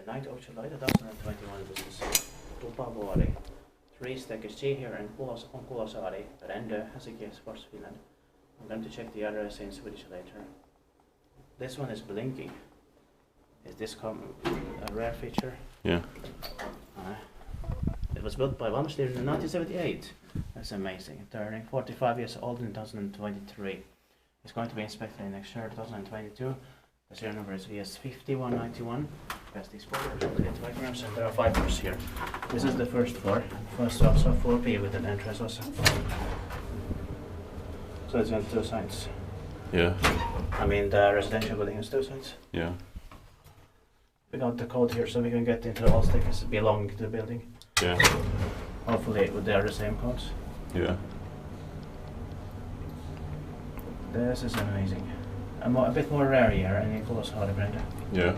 The 9th of July 2021 this is Tupavuori. 3 staircase G here in Kulosaari, Rende, Helsinki, Finland. I'm going to check the address in Swedish later. This one is blinking. Is this a rare feature? Yeah. It was built by ValmetSchlieren in 1978. That's amazing. Turning 45 years old in 2023. It's going to be inspected next year, 2022. The serial number is VS5191. Best exporter, 28 diagrams, and there are 5 floors here. This is the first floor. First also 4P with an entrance also. So it's on 2 sides. Yeah. I mean the residential building has 2 sides. Yeah. We got the code here so we can get into all staircases belonging to the building. Yeah. Hopefully they are the same codes. Yeah. This is amazing. A bit more rare here and in Kulosaari, Brenda. Yeah.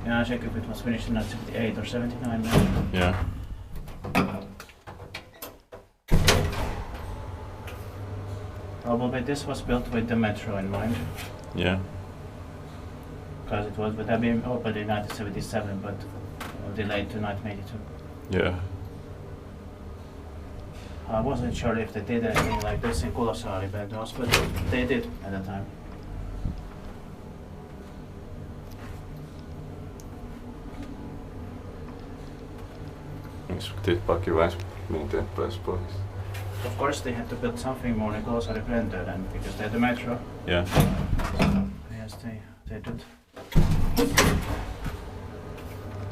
Yeah, I check if it was finished in 1978 or 79 maybe. Yeah. Probably this was built with the metro in mind. Yeah. Because it would have been opened in 1977 but delayed to 1982. Yeah. I wasn't sure if they did anything like this in Kulosaari, but they did at the time. Inspekteert pakje wijsminuten passports. Of course they had to build something more in Kulosaari Brenda then, because they had the metro. Yeah. So, yes, they did.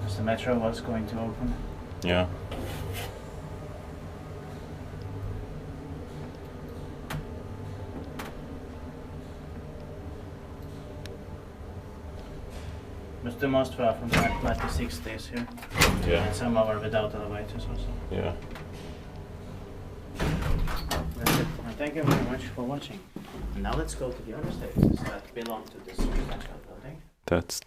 Because the metro was going to open. Yeah. It's the most far from like the 60s here. Yeah. And some are without elevators also. Yeah. That's it. And thank you very much for watching. Now let's go to the other staircases that belong to this residential building. That's